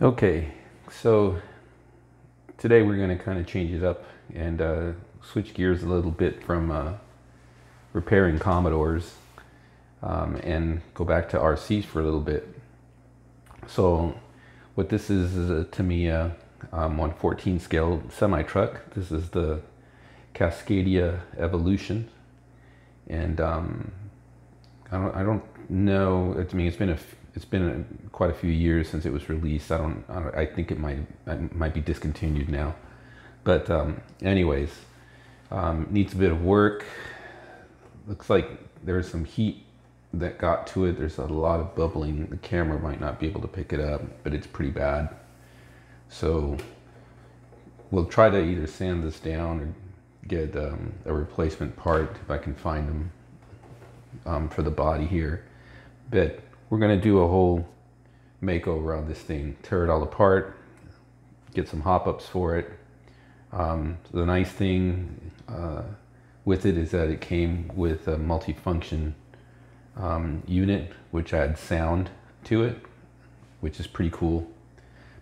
Okay, so today we're going to kind of change it up and switch gears a little bit from repairing Commodores and go back to RCs for a little bit. So what this is a Tamiya 1/14 scale semi-truck. This is the Cascadia Evolution, and I don't know. I mean, it's been quite a few years since it was released. I think it might be discontinued now. But anyways, needs a bit of work. Looks like there's some heat that got to it. There's a lot of bubbling. The camera might not be able to pick it up, but it's pretty bad. So we'll try to either sand this down or get a replacement part if I can find them for the body here. But we're gonna do a whole makeover on this thing, tear it all apart, get some hop-ups for it. The nice thing with it is that it came with a multi-function unit which adds sound to it, which is pretty cool.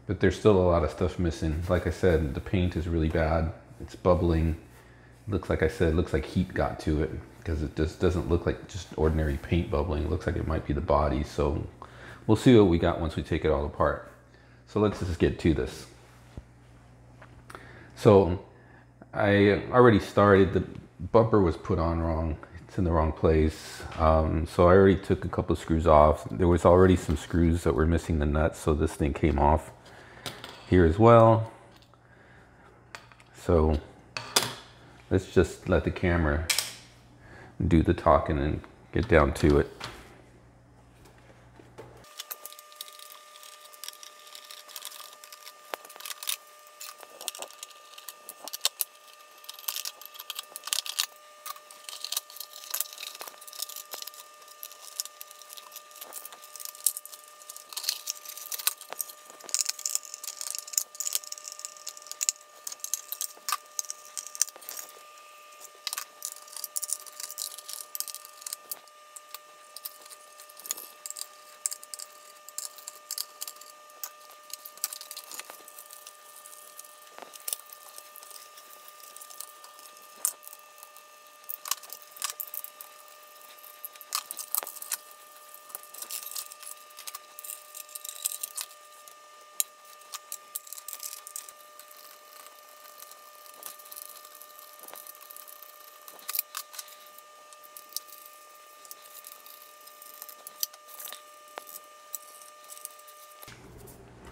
But there's still a lot of stuff missing. Like I said, the paint is really bad. It's bubbling. Looks like I said, it looks like heat got to it, because it just doesn't look like just ordinary paint bubbling. It looks like it might be the body. So we'll see what we got once we take it all apart. So let's just get to this. So I already started. The bumper was put on wrong. It's in the wrong place. So I already took a couple of screws off. There was already some screws that were missing the nuts, so this thing came off here as well. So let's just let the camera do the talking and get down to it.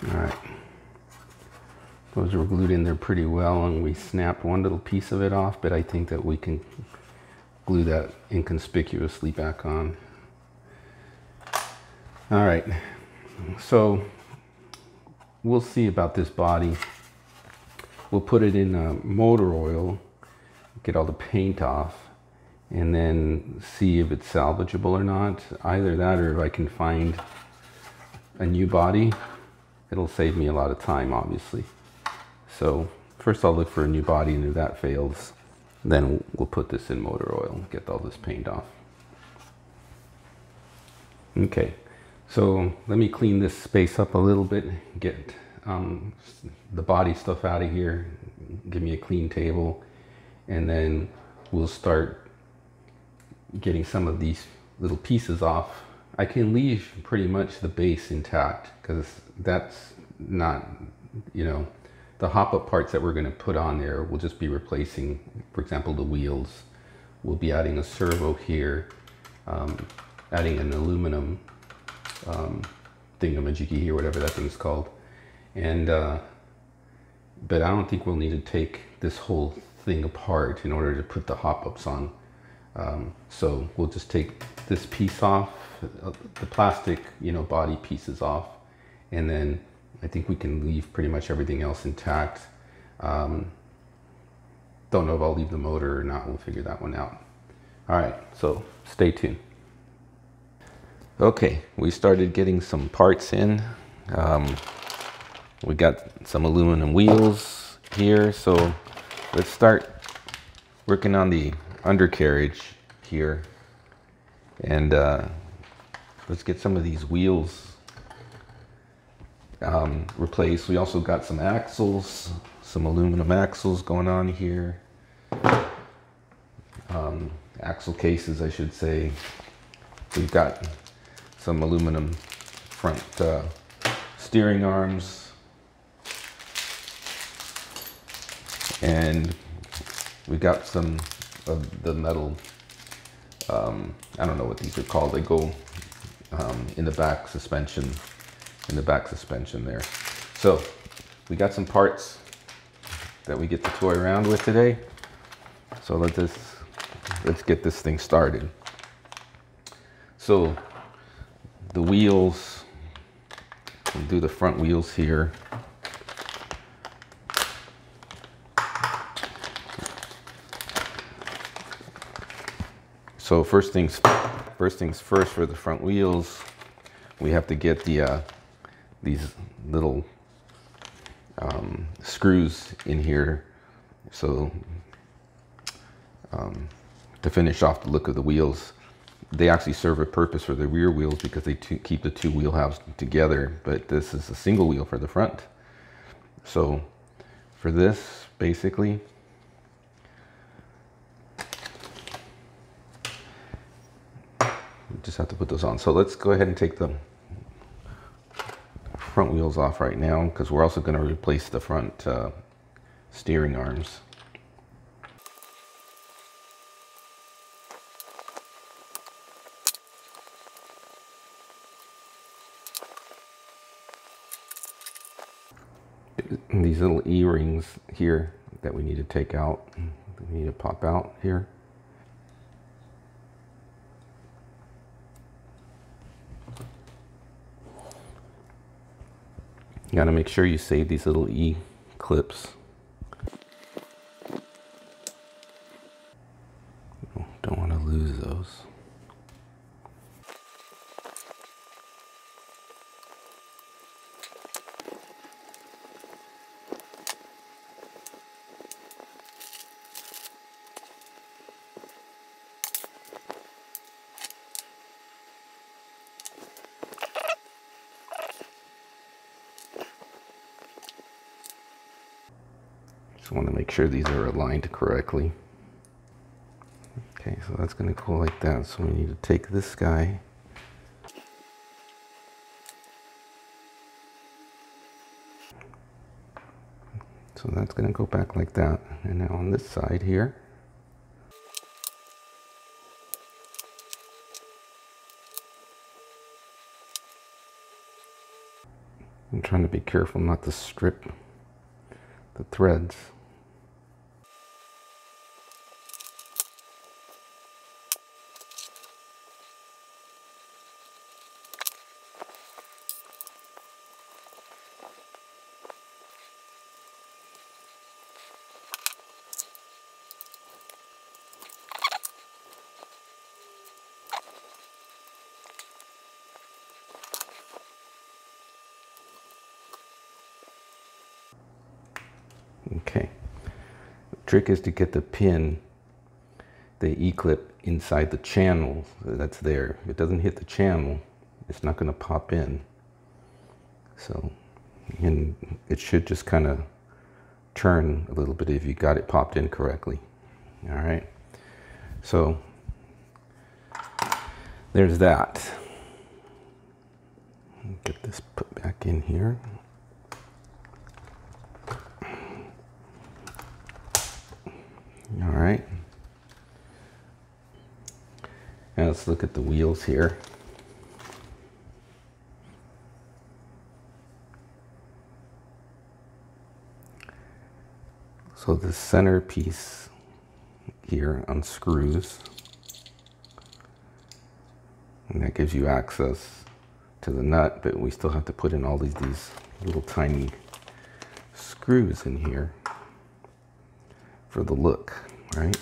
All right, those were glued in there pretty well, and we snapped one little piece of it off, but I think that we can glue that inconspicuously back on. All right, so we'll see about this body. We'll put it in motor oil, get all the paint off, and then see if it's salvageable or not. Either that, or if I can find a new body. It'll save me a lot of time, obviously. So first I'll look for a new body, and if that fails, then we'll put this in motor oil and get all this paint off. Okay, so let me clean this space up a little bit, get the body stuff out of here, give me a clean table, and then we'll start getting some of these little pieces off. I can leave pretty much the base intact, because that's not, the hop-up parts that we're going to put on there will just be replacing, for example, the wheels. We'll be adding a servo here, adding an aluminum thingamajiggy here, whatever that thing's called. And but I don't think we'll need to take this whole thing apart in order to put the hop-ups on. So we'll just take this piece off, the plastic, body pieces off, and then I think we can leave pretty much everything else intact. Don't know if I'll leave the motor or not. We'll figure that one out. All right, so stay tuned. Okay, we started getting some parts in. We got some aluminum wheels here, so let's start working on the undercarriage here, and let's get some of these wheels replaced. We also got some axles, some aluminum axles going on here. Axle cases, I should say. We've got some aluminum front steering arms, and we got some of the metal, I don't know what these are called. They go in the back suspension, there. So we got some parts that we get to toy around with today. So let's get this thing started. So the wheels, we'll do the front wheels here. So first things first for the front wheels, we have to get these little screws in here. So to finish off the look of the wheels, they actually serve a purpose for the rear wheels because they keep the two wheel halves together, but this is a single wheel for the front. So for this, basically, just have to put those on. So let's go ahead and take the front wheels off right now, because we're also going to replace the front steering arms. These little E-rings here that we need to take out, we need to pop out here. You got to make sure you save these little E clips. Don't want to lose those. Just want to make sure these are aligned correctly. Okay, so that's going to go like that. So we need to take this guy. So that's going to go back like that. And now on this side here, I'm trying to be careful not to strip the threads. Okay, the trick is to get the pin, the E-clip, inside the channel that's there. If it doesn't hit the channel, it's not going to pop in. So, and it should just kind of turn a little bit if you got it popped in correctly. All right, so there's that. Get this put back in here. All right, now let's look at the wheels here. So the center piece here unscrews, and that gives you access to the nut, but we still have to put in all these little tiny screws in here for the look, right?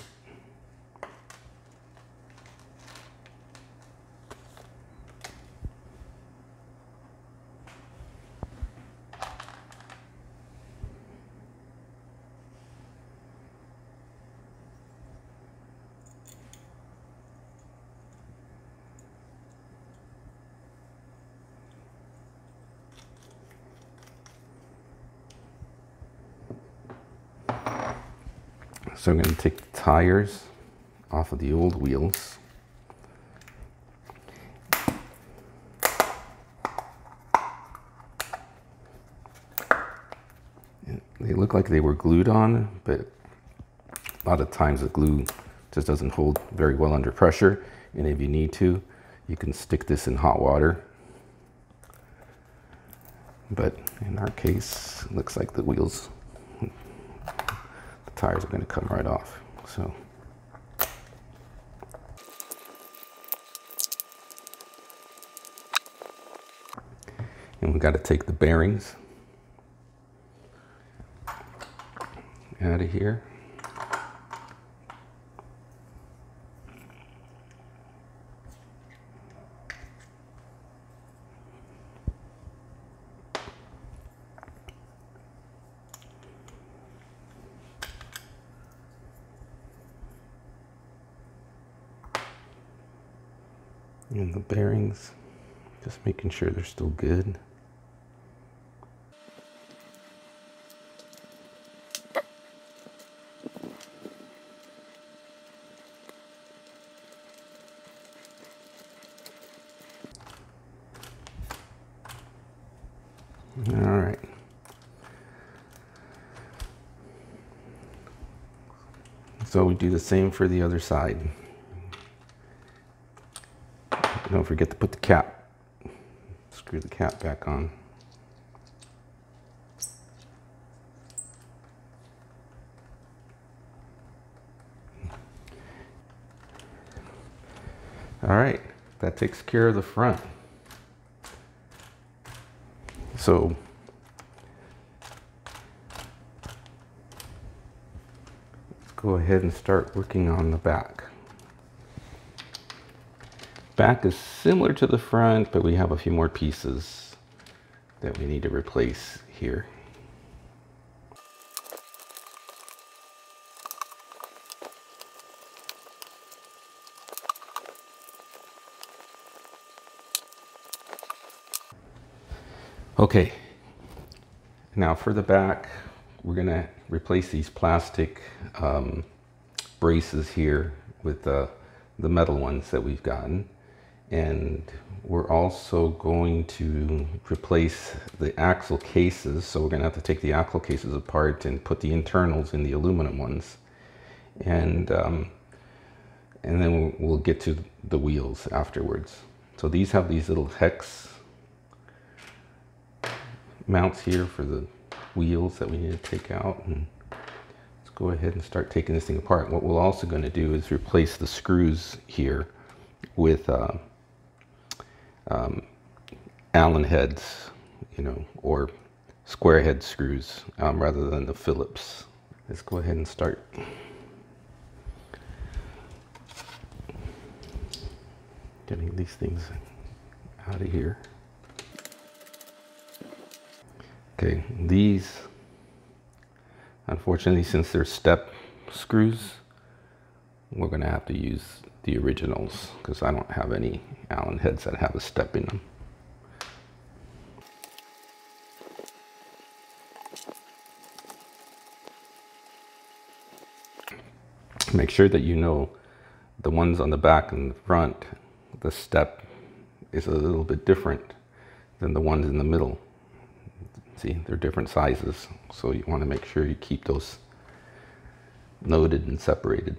So I'm going to take the tires off of the old wheels. They look like they were glued on, but a lot of times the glue just doesn't hold very well under pressure. And if you need to, you can stick this in hot water. But in our case, it looks like the wheels, the tires are going to come right off. So and we got to take the bearings out of here. And the bearings, just making sure they're still good. All right. So we do the same for the other side. Don't forget to put the cap, screw the cap back on. All right, that takes care of the front. So let's go ahead and start working on the back. Back is similar to the front, but we have a few more pieces that we need to replace here. Okay, now for the back, we're gonna replace these plastic braces here with the metal ones that we've gotten. And we're also going to replace the axle cases. So we're gonna have to take the axle cases apart and put the internals in the aluminum ones. And then we'll get to the wheels afterwards. So these have these little hex mounts here for the wheels that we need to take out. And let's go ahead and start taking this thing apart. What we're also going to do is replace the screws here with Allen heads, you know, or square head screws rather than the Phillips. Let's go ahead and start. Getting these things out of here. Okay, these, unfortunately, since they're step screws, we're going to have to use the originals because I don't have any Allen heads that have a step in them. Make sure that you know the ones on the back and the front, the step is a little bit different than the ones in the middle. See, they're different sizes, so you want to make sure you keep those noted and separated.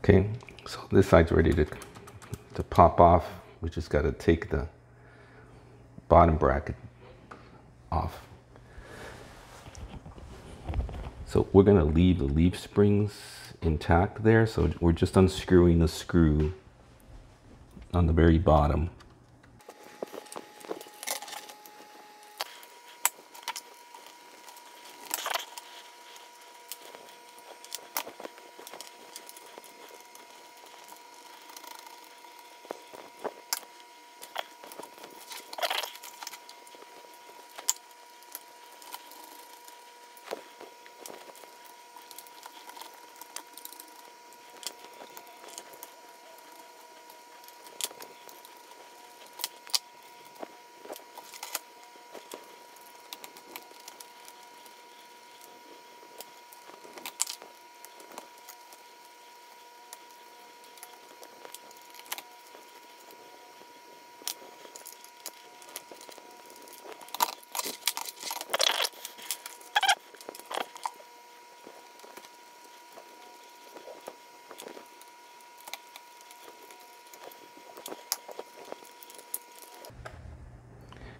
Okay, so this side's ready to pop off. We just got to take the bottom bracket off. So we're going to leave the leaf springs intact there. So we're just unscrewing the screw on the very bottom.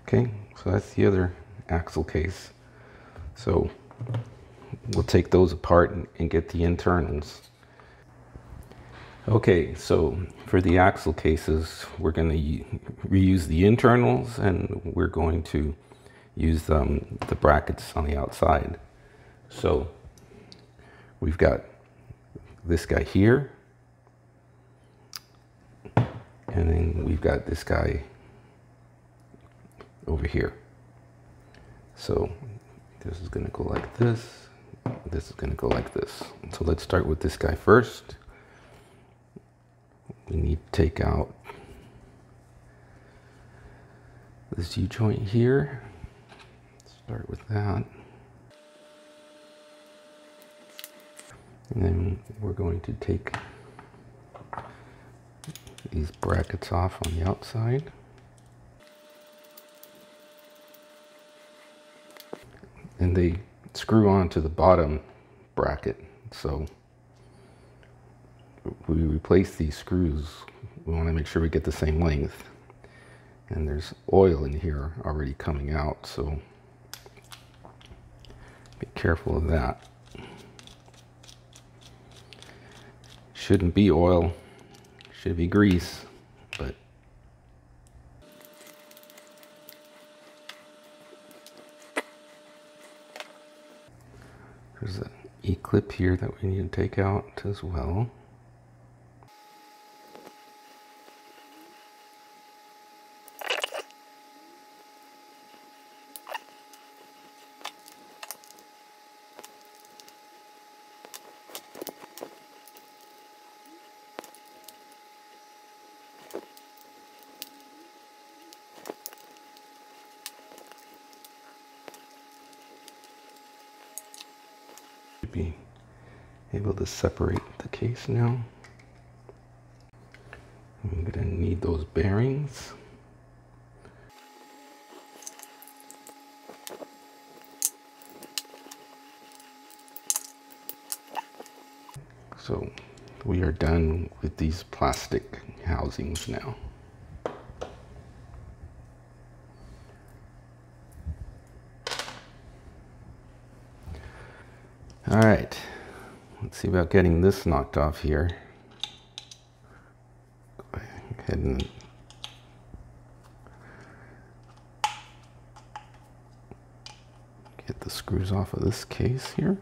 Okay, so that's the other axle case. So we'll take those apart and get the internals. Okay, so for the axle cases, we're going to reuse the internals, and we're going to use the brackets on the outside. So we've got this guy here, and then we've got this guy over here. So this is going to go like this, this is going to go like this. So let's start with this guy first. We need to take out this U-joint here. Start with that. And then we're going to take these brackets off on the outside. And they screw on to the bottom bracket. So we replace these screws, we want to make sure we get the same length. And there's oil in here already coming out, so be careful of that. Shouldn't be oil, should be grease, but there's an E-clip here that we need to take out as well. Be able to separate the case now. I'm going to need those bearings. So we are done with these plastic housings now. All right, let's see about getting this knocked off here. Go ahead and get the screws off of this case here.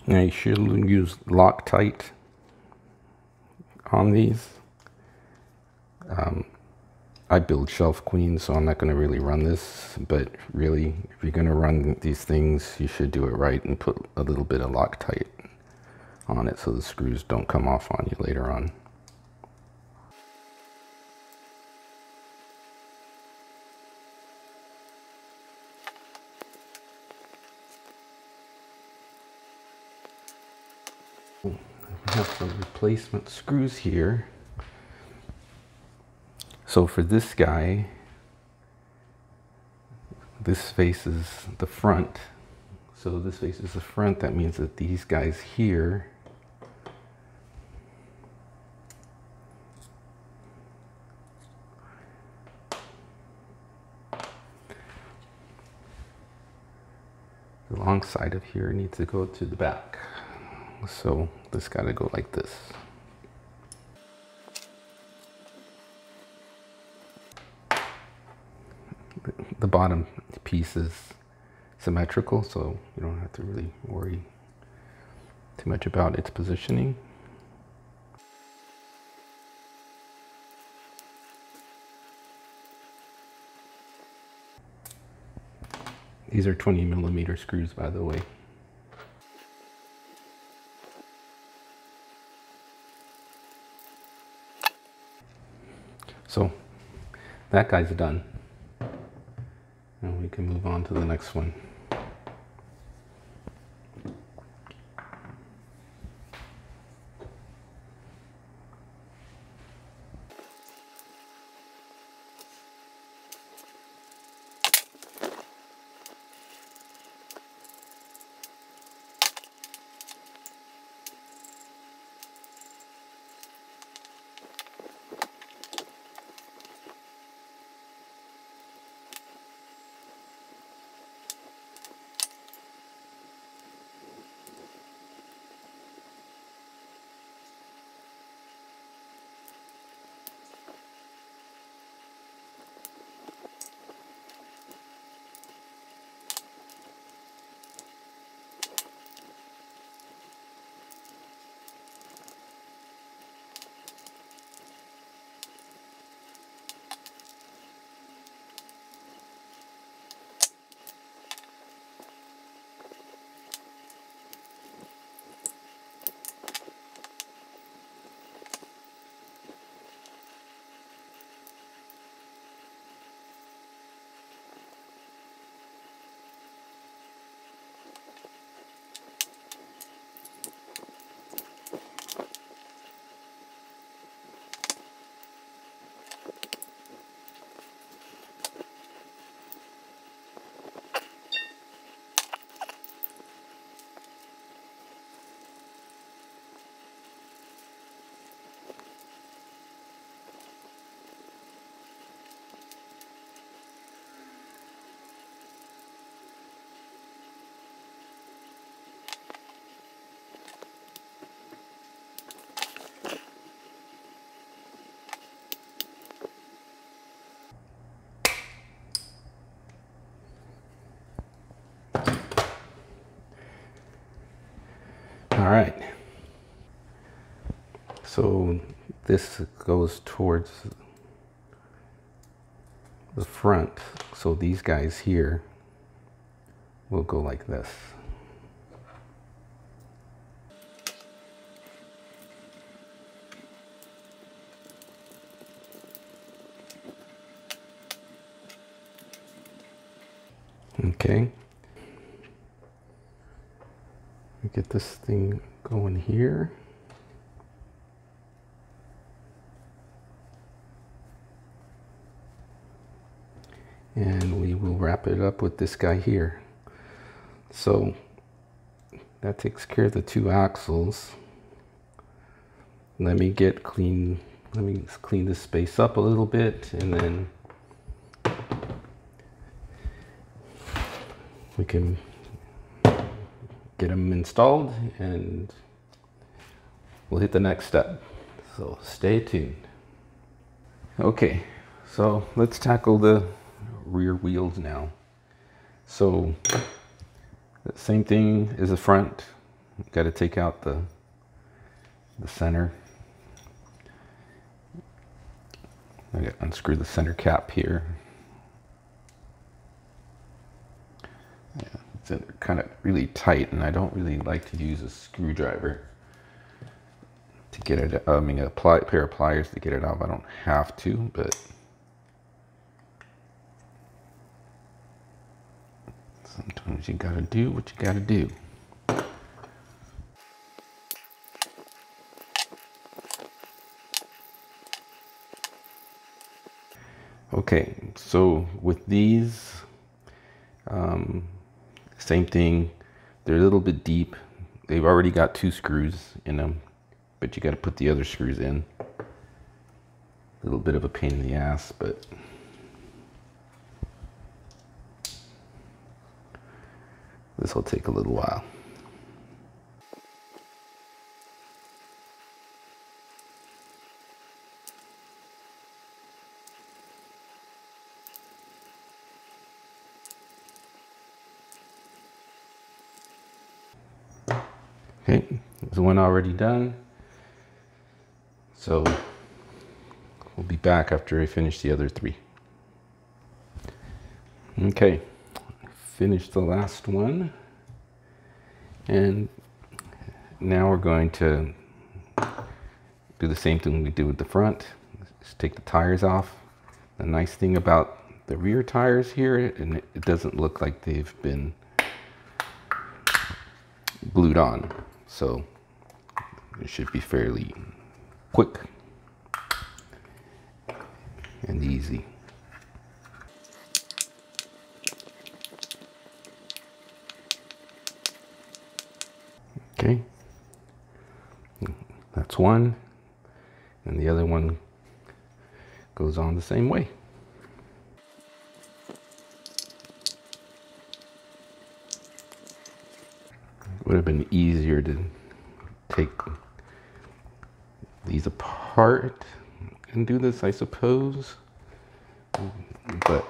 Now you should use Loctite on these. I build shelf queens, so I'm not going to really run this, but really if you're going to run these things, you should do it right and put a little bit of Loctite on it so the screws don't come off on you later on. I have some replacement screws here. So for this guy, this faces the front. So this faces the front, that means that these guys here the long side of here needs to go to the back. So this got to go like this. The bottom piece is symmetrical, so you don't have to really worry too much about its positioning. These are 20mm screws, by the way. So that guy's done. And we can move on to the next one. All right, so this goes towards the front. So these guys here will go like this. Okay. Get this thing going here. And we will wrap it up with this guy here. So that takes care of the two axles. Let me clean this space up a little bit, and then we can get them installed and we'll hit the next step. So stay tuned. Okay, so let's tackle the rear wheels now. So the same thing as the front. Got to take out the center. I got to unscrew the center cap here. Yeah, it's kind of really tight, and I don't really like to use a screwdriver to get it. I mean, a pair of pliers to get it out. I don't have to, but sometimes you gotta do what you gotta do. Okay, so with these, same thing. They're a little bit deep. They've already got 2 screws in them, but you got to put the other screws in. A little bit of a pain in the ass, but this will take a little while. Okay, There's one already done. So we'll be back after I finish the other 3. Okay, finished the last one. And now we're going to do the same thing we do with the front. Just take the tires off. The nice thing about the rear tires here, and it doesn't look like they've been glued on. So it should be fairly quick and easy. Okay, that's one, and the other one goes on the same way. It would have been easier to take these apart and do this, I suppose, but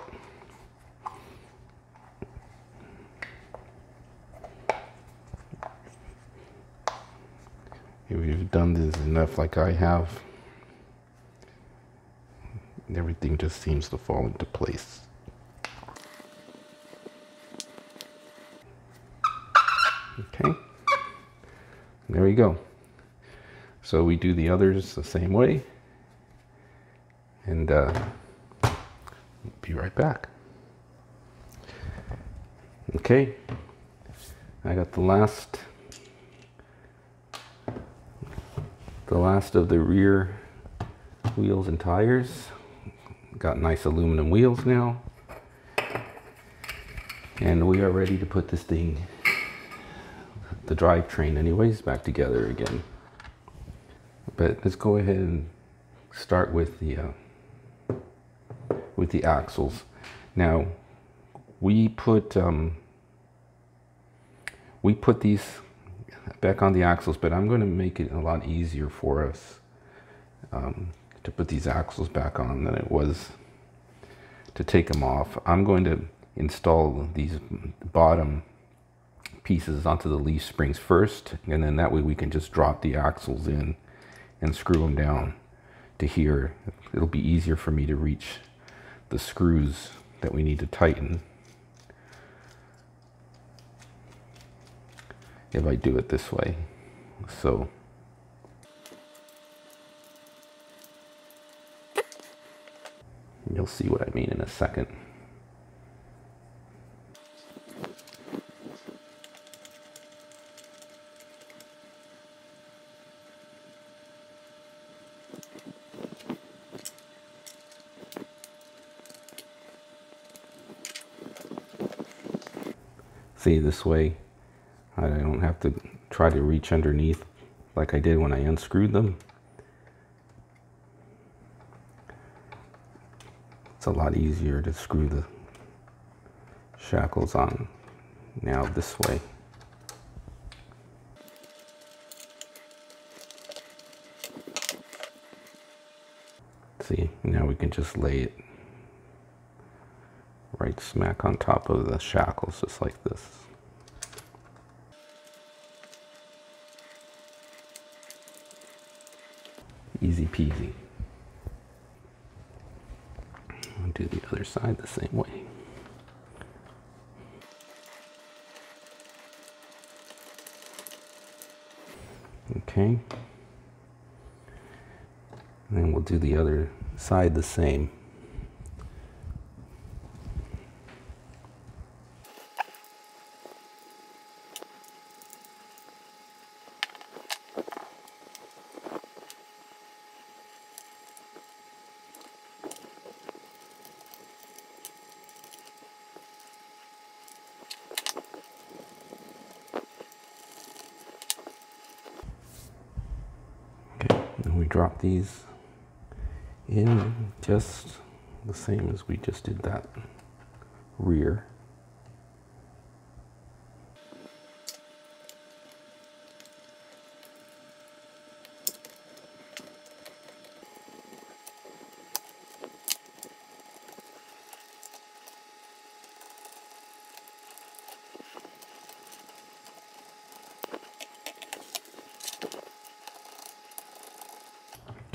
if you've done this enough like I have, everything just seems to fall into place. Okay, there we go. So we do the others the same way, and be right back. Okay, I got the last of the rear wheels and tires. Got nice aluminum wheels now, and we are ready to put this thing, the drivetrain anyways, back together again. But let's go ahead and start with the axles. Now we put these back on the axles, but I'm going to make it a lot easier for us to put these axles back on than it was to take them off. I'm going to install these bottom pieces onto the leaf springs first, and then that way we can just drop the axles in and screw them down to here. It'll be easier for me to reach the screws that we need to tighten if I do it this way. So you'll see what I mean in a second. See, this way I don't have to try to reach underneath like I did when I unscrewed them. It's a lot easier to screw the shackles on now this way. See, now we can just lay it right smack on top of the shackles, just like this. Easy peasy. I'll do the other side the same way. Okay. And then we'll do the other side the same. We drop these in just the same as we just did that rear.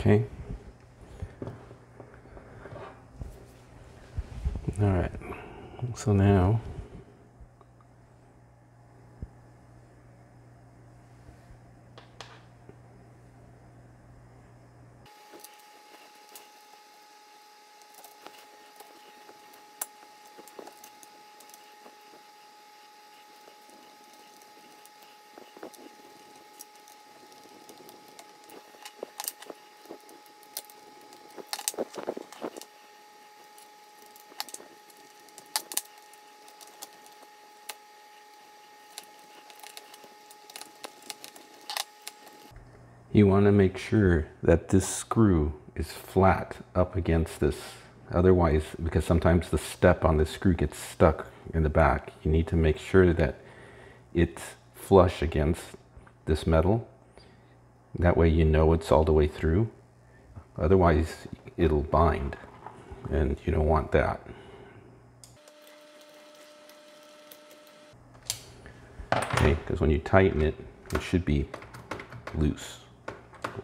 Okay. All right. So now you want to make sure that this screw is flat up against this. Otherwise, because sometimes the step on this screw gets stuck in the back, you need to make sure that it's flush against this metal. That way you know it's all the way through. Otherwise, it'll bind, and you don't want that. Okay, because when you tighten it, it should be loose,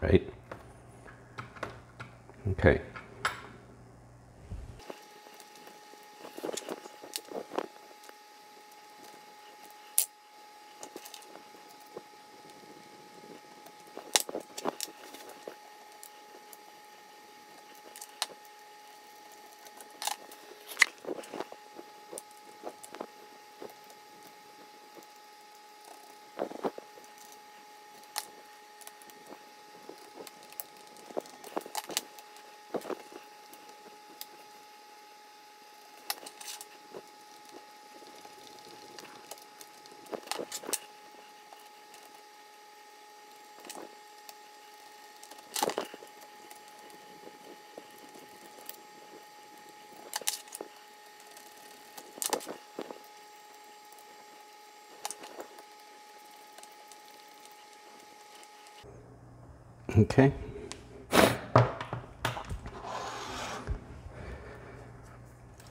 right? Okay. Okay.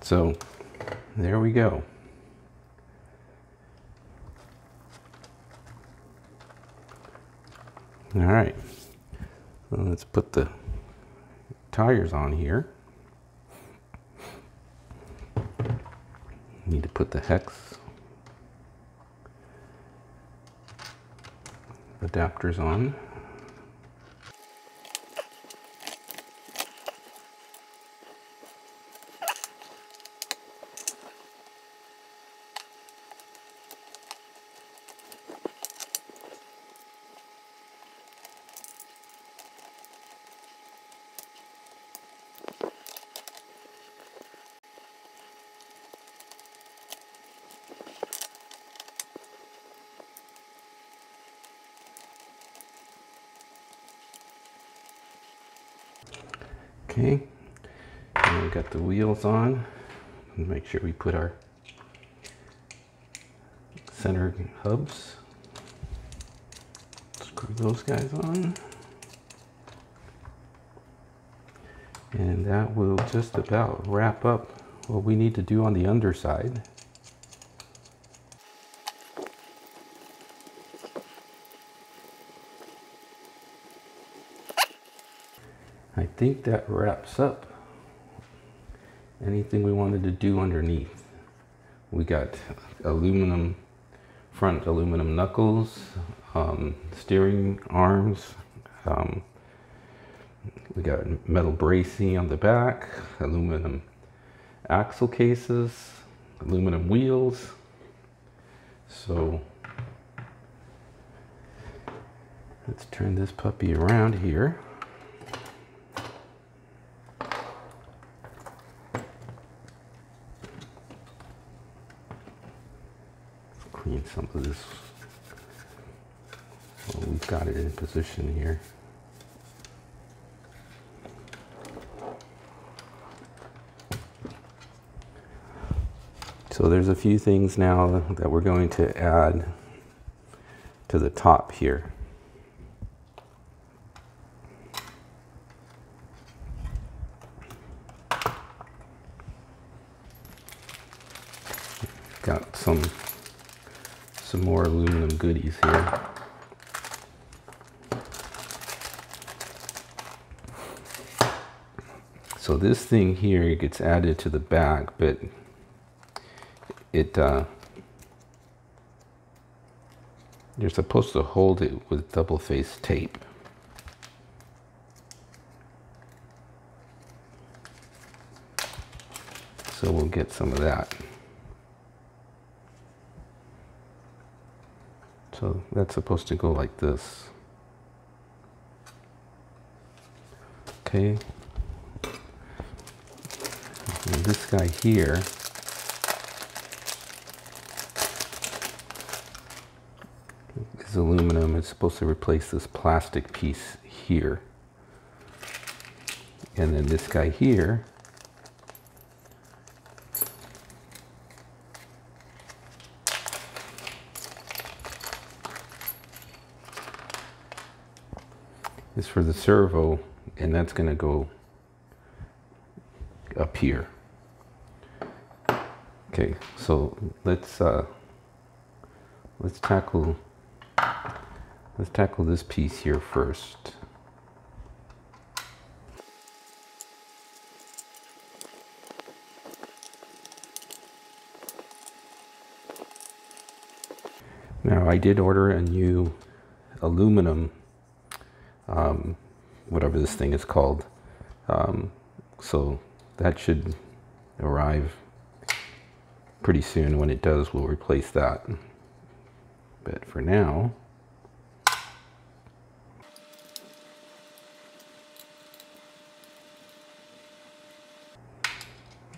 So there we go. All right. Well, let's put the tires on here. Need to put the hex adapters on. Okay, and we've got the wheels on. Make sure we put our center hubs. Screw those guys on. And that will just about wrap up what we need to do on the underside. I think that wraps up anything we wanted to do underneath. We got aluminum, front aluminum knuckles, steering arms, we got metal bracing on the back, aluminum axle cases, aluminum wheels. So let's turn this puppy around here. Clean some of this. Well, we've got it in position here. So there's a few things now that we're going to add to the top here. Got some more aluminum goodies here. So this thing here gets added to the back, but you're supposed to hold it with double-faced tape. So we'll get some of that. So that's supposed to go like this. Okay. And this guy here is aluminum. It's supposed to replace this plastic piece here. And then this guy here is for the servo, and that's going to go up here. Okay, so let's tackle this piece here first. Now I did order a new aluminum, whatever this thing is called, so that should arrive pretty soon. When it does, we'll replace that. But for now,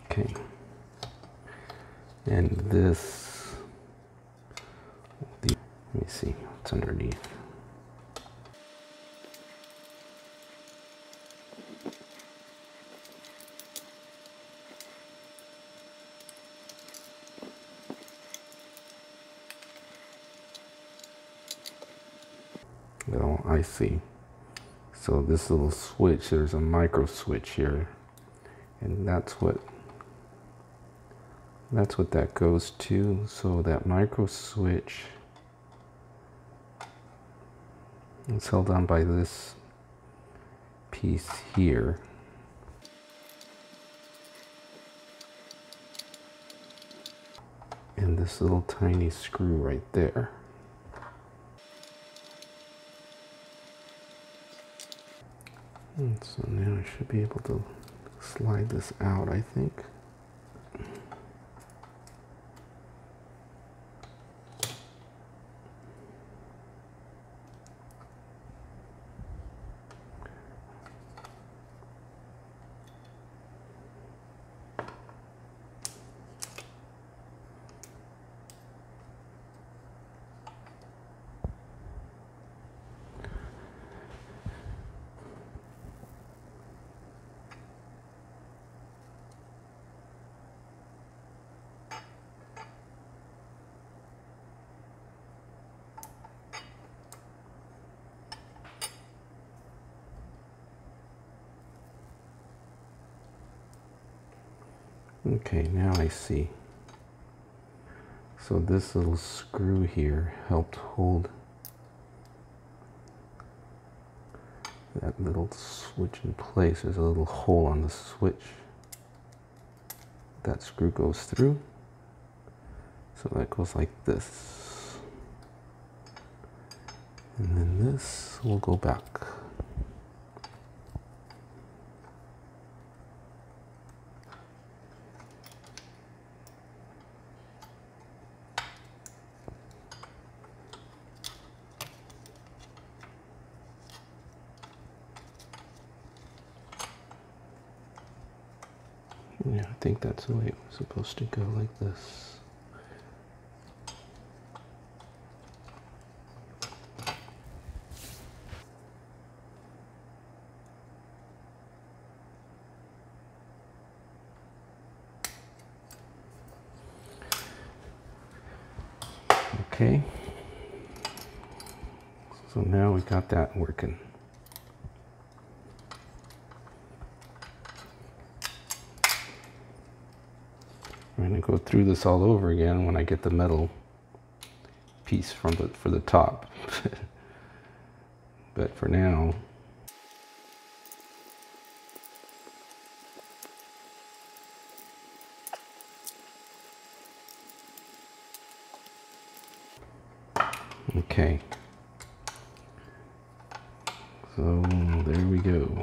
okay. And this, let me see what's underneath. Oh, I see. So this little switch, there's a micro switch here, and that's what that goes to. So that micro switch is held on by this piece here. And this little tiny screw right there. And so now I should be able to slide this out, I think. Okay, now I see. So this little screw here helped hold that little switch in place. There's a little hole on the switch. That screw goes through. So that goes like this. And then this will go back. Yeah, I think that's the way it was supposed to go, like this. Okay. So now we got that working. I'm going to go through this all over again when I get the metal piece for the top. But for now, Okay. So there we go.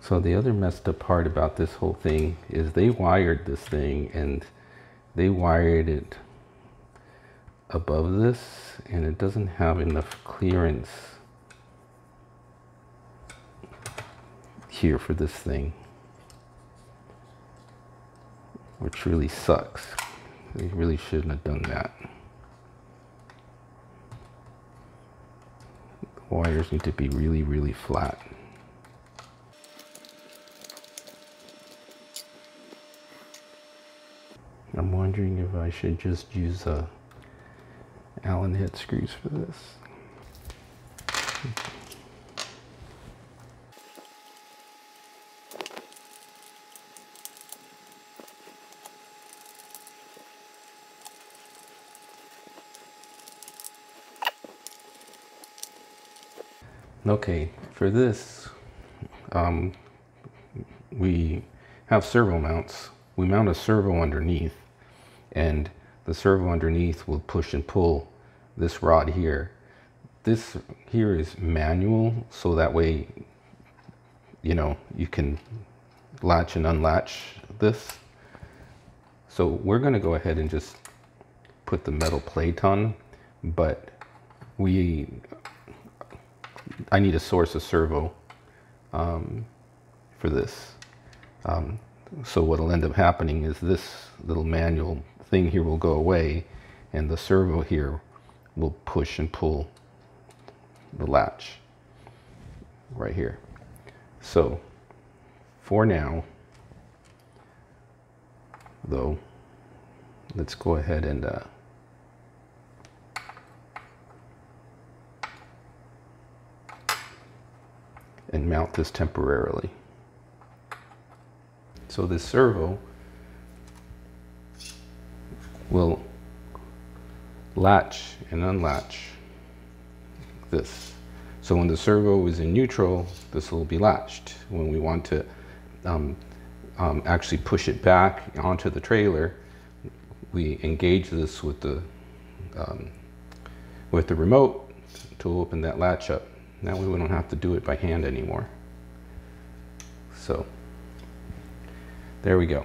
So the other messed up part about this whole thing is they wired this thing, and they wired it above this, and it doesn't have enough clearance here for this thing, which really sucks. They really shouldn't have done that. The wires need to be really, really flat. I'm wondering if I should just use Allen head screws for this. Okay, for this, we have servo mounts. We mount a servo underneath, and the servo underneath will push and pull this rod here. This here is manual, so that way, you know, you can latch and unlatch this. So we're going to go ahead and just put the metal plate on, but I need a source of servo for this. So what'll end up happening is this little manual thing here will go away, and the servo here will push and pull the latch right here. So for now, though, let's go ahead and mount this temporarily. So this servo will latch and unlatch this. So when the servo is in neutral, this will be latched. When we want to actually push it back onto the trailer, we engage this with the remote to open that latch up. Now we don't have to do it by hand anymore. So there we go.